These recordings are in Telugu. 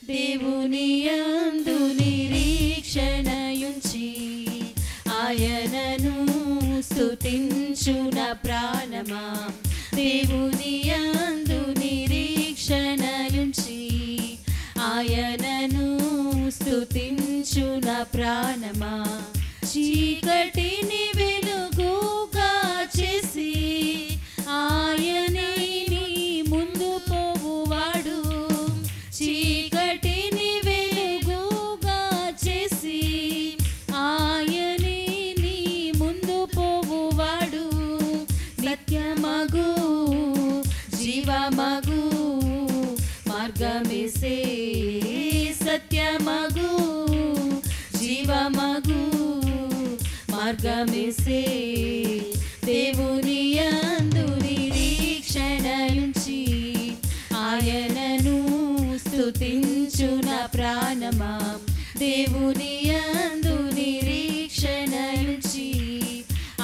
దేవుని యందు నిరీక్షణయుంచి ఆయనను స్తుతించున ప్రాణమా. దేవుని యందు నిరీక్షణయుంచి ఆయనను స్తుతించున ప్రాణమా. చీకటిని వెలుగుగా చేసి ఆయనే నీ ముందు పోవువాడు. చీకటిని వెలుగుగా చేసి ఆయనే నీ ముందు పోవువాడు. నిత్యమగు జీవమగు మార్గమేసే, సత్యమగు జీవమగు మార్గమేసే. దేవుని యందు నిరీక్షణయుంచి ఆయనను స్తుతించున ప్రాణమా. దేవుని యందు నిరీక్షణయుంచి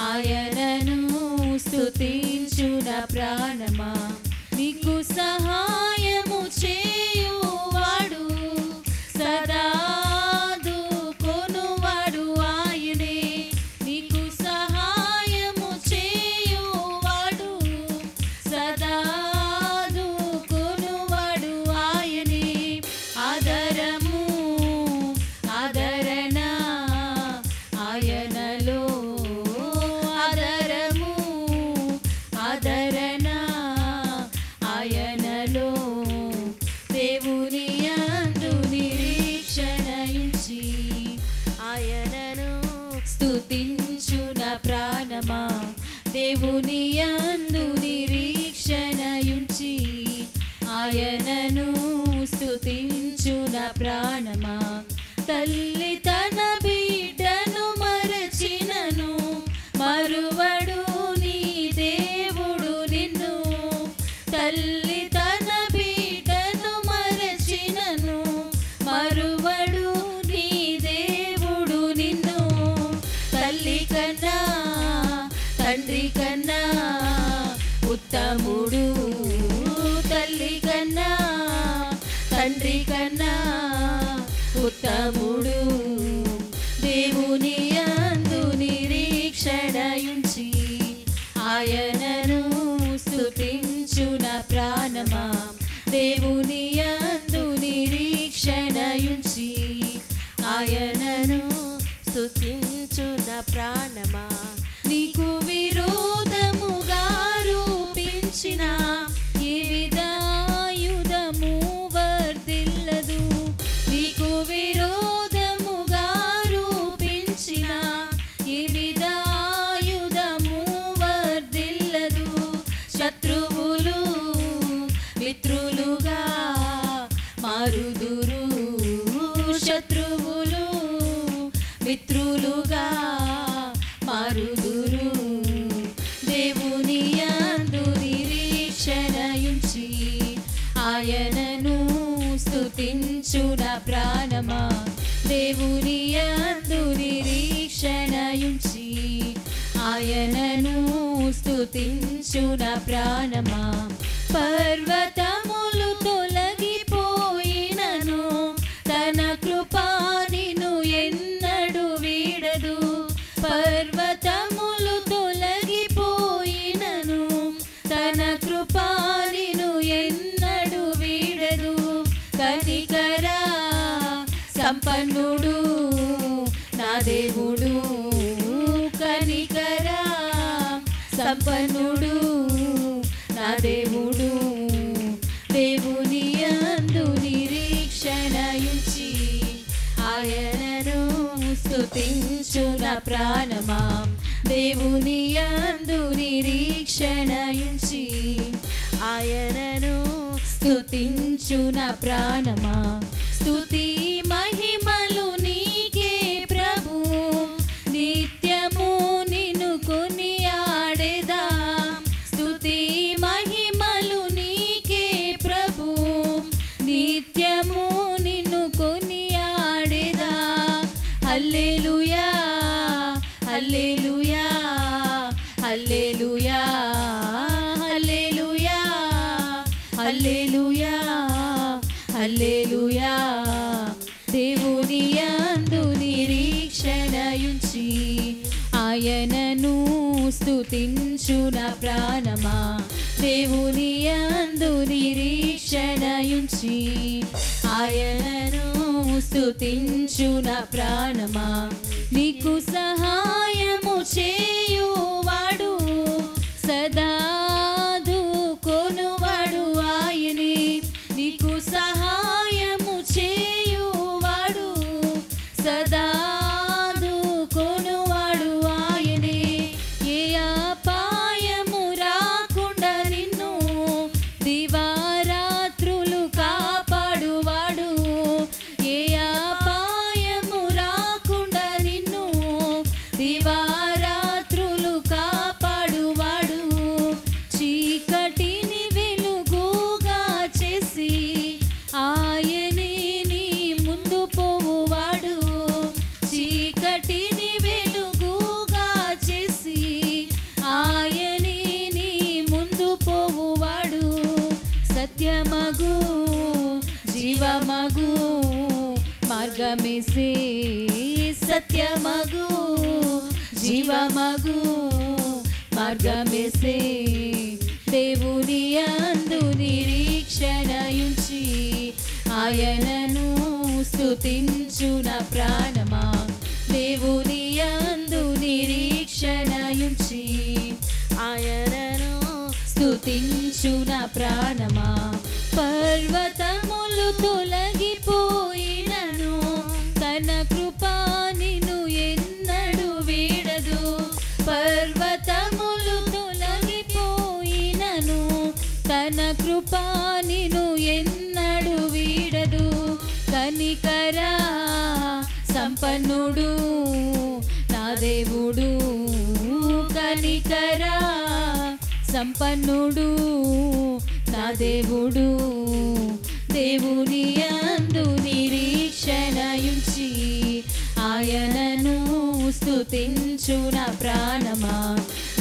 ఆయనను స్తుతించున ప్రాణమా. నీకు సహాయము చేయువాడు, సదా ఆదుకొనువాడు ఆయనే. నీకు సహాయము చేయువాడు, సదా ఆదుకొనువాడు ఆయనే. ఆదరము ఆదరణ ఆయనలో, ఆదరము ఆదరణ ఆయనలో. దేవుని యందు నిరీక్షణయుంచి ఆయనను స్తుతించున ప్రాణమా. దేవుని యందు నిరీక్షణయుంచి ఆయనను స్తుతించున ప్రాణమా. తల్లి తన బిడ్డను మరచినను మరువడు నీ దేవుడు నిన్ను. తల్లి తన బిడ్డను మరచినను మరువడు నీ దేవుడు నిన్ను. తల్లి కన్నా తండ్రి కన్నా ఉత్తముడు, తల్లి కన్నా తండ్రి కన్నా ఉత్తముడు. దేవుని యందు నిరీక్షణయుంచి ఆయనను స్తుతించున ప్రాణమా. దేవుని యందు నిరీక్షణయుంచి ఆయనను స్తుతించున ప్రాణమా. నీకు విరోధముగా రూపించిన ఈ విధాయుధము వర్ధిల్లదు. నీకు విరోధముగా రూపించిన ఈ విధాయుధము వర్ధిల్లదు. శత్రువులు మిత్రులుగా మారుదురు, శత్రువులు మిత్రులుగా మారుదురు. దేవుని యందు నిరీక్షణయుంచి ఆయనను స్తుతించున ప్రాణమా. దేవుని యందు నిరీక్షణయుంచి ఆయనను స్తుతించున ప్రాణమా. పర్వతములు తొలగిపోయినను తన కృప నిన్ను ఎన్నడు వీడదు. పర్వతములు తొలగిపోయినను తన కృప నిన్ను ఎన్నడు వీడదు. కనికర సంపన్నుడు నా దేవుడు, కనికర సంపన్నుడు నా దేవుడు. దేవుని యందు నిరీక్షణయుంచి ఆయనను స్తుతించున ప్రాణమా. దేవుని యందు నిరీక్షణయుంచి ఆయనను స్తుతించున ప్రాణమా. స్తుతి మహిమలు నీకే ప్రభు, నిత్యము నిన్ను కొనియాడెదా. స్తుతి మహిమలు నీకే ప్రభు, నిత్యము నిన్ను కొనియాడెదా. హల్లెలూయా హల్లెలూయా హల్లెలూయా హల్లెలూయా హల్లెలూయా హల్లెలూయా కనికరా దేవుని యందు నిరీక్షణయుంచి ఆయనను స్తుతించు నా ప్రాణమా దేవుని యందు నిరీక్షణయుంచి ఆయనను స్తుతించు నా ప్రాణమా నీకు సహాయము చేయువాడు సదాదుకొనువాడు ఆయనే నీకు సహాయము చేయువాడు సదాదుకొనువాడు ఆయనే ఏ అపాయము రాకుండా నిన్ను దివారాత్రులు కాపాడువాడు ఏ అపాయము రాకుండా నిన్ను దివారాత్రులు కాపాడువాడు చీకటిని వెలుగుగా చేసి ఆయనే నీ ముందు పోవువాడు చీకటిని వెలుగుగా చేసి ఆయనే నీ ముందు పోవువాడు సత్యమగు జీవమగు మార్గమేసే సత్యమగు జీవమగు మార్గమేసే దేవుని యందు నిరీక్షణయుంచి ఆయనను స్తుతించు నా ప్రాణమా దేవుని యందు నిరీక్షణయుంచి ఆయనను స్తుతించు నా ప్రాణమా పర్వతములు తొలగిపోయినను తన కృపా నిన్ను ఎన్నడు వీడదు పర్వతములు తొలగిపోయినను తన కృపా నిన్ను ఎన్నడు వీడదు కనికరా సంపన్నుడు నా దేవుడు కనికరా సంపన్నుడు నా దేవుడు దేవుని యందు నిరీక్షణయుంచి ఆయనను స్తుతించు నా ప్రాణమా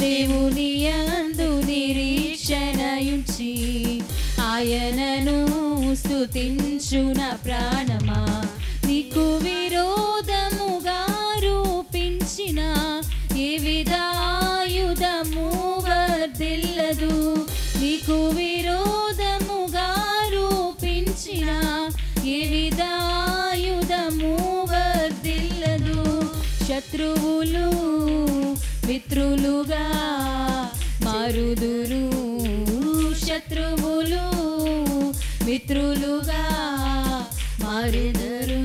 దేవుని యందు నిరీక్షణయుంచి ఆయనను స్తుతించు నా ప్రాణమా నీకు విరోధముగా రూపించిన ఏ విధాయుధము వర్ధిల్లదు నీకు విరోధముగా రూపించిన ఏ విధాయుధము వర్ధిల్లదు శత్రువులు మిత్రులుగా మారుదురు శత్రువులు మిత్రులుగా మారుదురు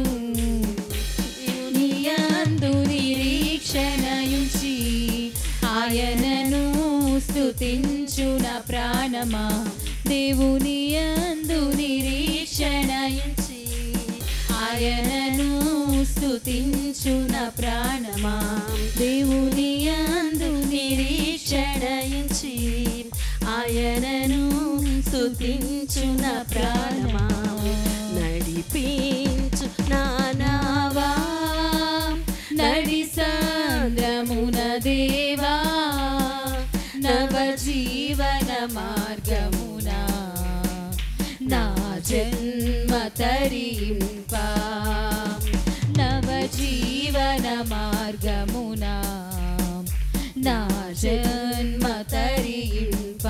నీ యందు నిరీక్షణయుంచి ఆయనను స్తుతించు నా ప్రాణమా దేవుని యందు నిరీక్షణయుంచి ఆయనను స్తుతించు నా ప్రాణమా దేవుని యందు నిరీక్షణయుంచి ఆయనను స్తుతించు నా ప్రాణమా నడిపించు నా నావా నడి సంద్రమున దేవా నవ జీవన మార్గమున నా జన్మ తరింప నవ జీవన మార్గమున నా జన్మ తరింప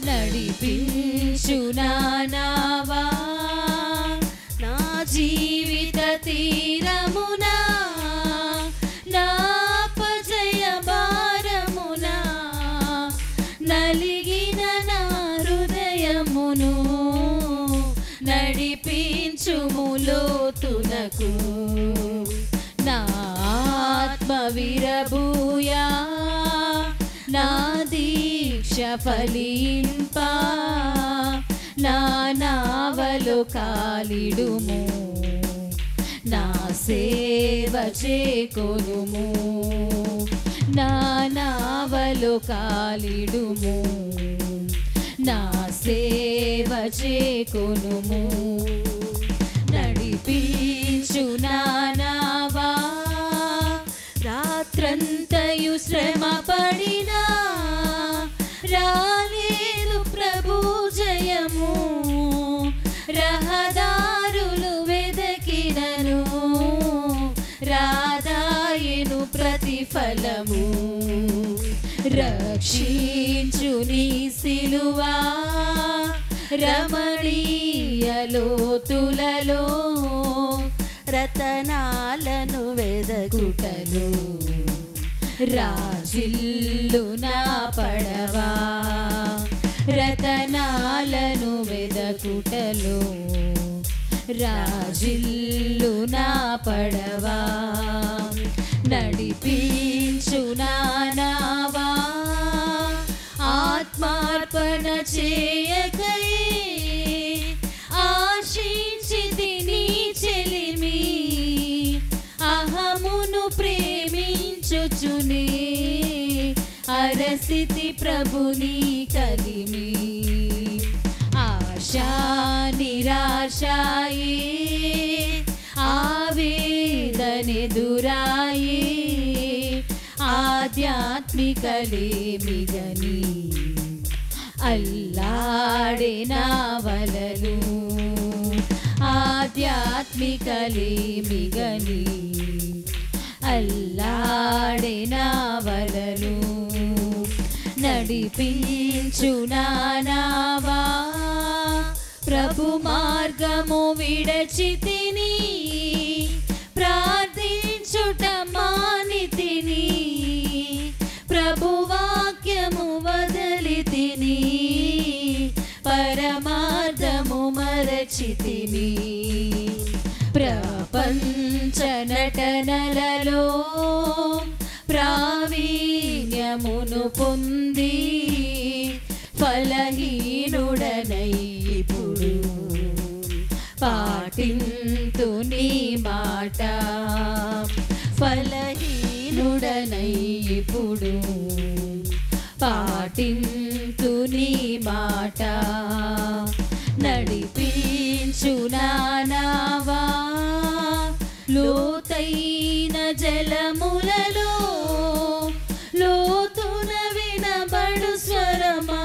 నడిపించు నా నావా నా జీవిత తీరమున నా పజయ భారమున నలిగిన నా హృదయమును నడిపించుము లోతునకు నా ఆత్మ విరబూయా నా దీక్ష ఫలింప నా నావలు కాలిడుము నా సేవ చేకొనుము నా నావలు కాలిడుము నా సేవ చేకొనుము నడిపించు నా నావా రాత్రంతయు శ్రమ పడినా రాలేదు ప్రభు జయము రహదారి ఫలము రక్షించు నీ సిలువా రమణీయ లోతులలో రతనాలను వెదకుటలో రాజిల్లు నా పడవా రతనాలను వెదకుటలో రాజిల్లు నా పడవా నడిపించు నా నావా ఆత్మార్పణ చేయకై ఆశించితి నీ చెలిమి అహమును ప్రేమించుచునే అరసితి ప్రభుని కలిమి ఆశా నిరాశాయే ఆవేదనెదురాయే ఆధ్యాత్మికలేమిగని అల్లాడిన వలలు ఆధ్యాత్మికలేమిగని అల్లాడిన వలలు నడిపించు నా నావా ప్రభు మార్గము విడచితిని ప్రార్థించుట మానితిని ప్రభు వాక్యము వదలితిని పరమార్థము మరచితిని ప్రపంచ నటనలలో ప్రావీణ్యమును పొంది ఫలహీనుడనై ఇప్పుడు పాటింతు నీ మాట ఫలహీనుడనై ఇప్పుడు పాటింతు నీ మాట నడిపించు నా నావా లోతైన జలములలో లోతున వినబడు స్వరమా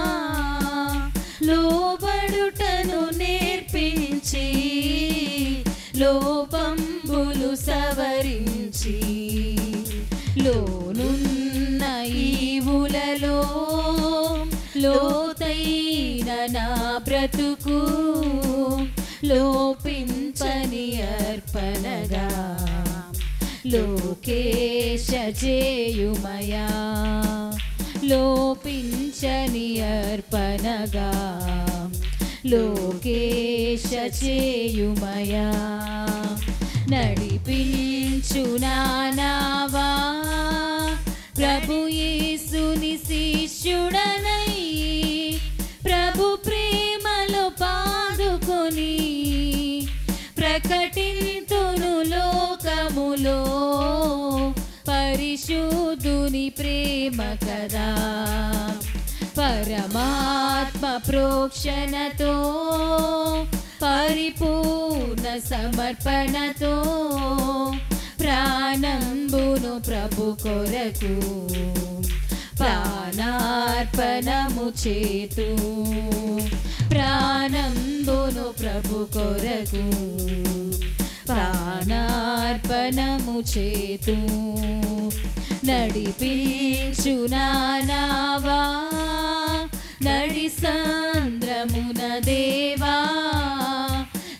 లోబడుటను నేర్పించి లోపంబులు సవరించి లోనున్న ఈవులలో లోతైన నా బ్రతుకు లోపించని అర్పణగా లోకేశ చేయుమయా లోపించని అర్పణగా లోకేశ చేయుమయా నడిపించు నా నావా ప్రభు యేసుని శిష్యుడనై ప్రభు ప్రేమలో పాదుకొని ప్రకటింతును లోకములో పరిశుద్ధుని ప్రేమ కదా పరమాత్మ ప్రోక్షణతో పరిపూర్ణ సమర్పణతో ప్రాణంబును ప్రభు కొరకు ప్రాణార్పణము చేతు ప్రాణంబును ప్రభు కొరకు ప్రాణార్పణము చేతు నడిపించు నా నావా నడి సంద్రమున దేవా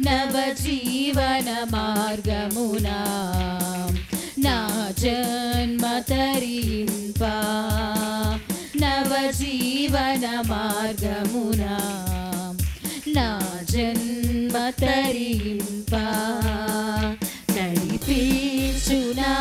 నవజీవన మార్గమునా నా జన్మ తరింప నవజీవన మార్గమునా నా జన్మ తరింప నడిపించు నా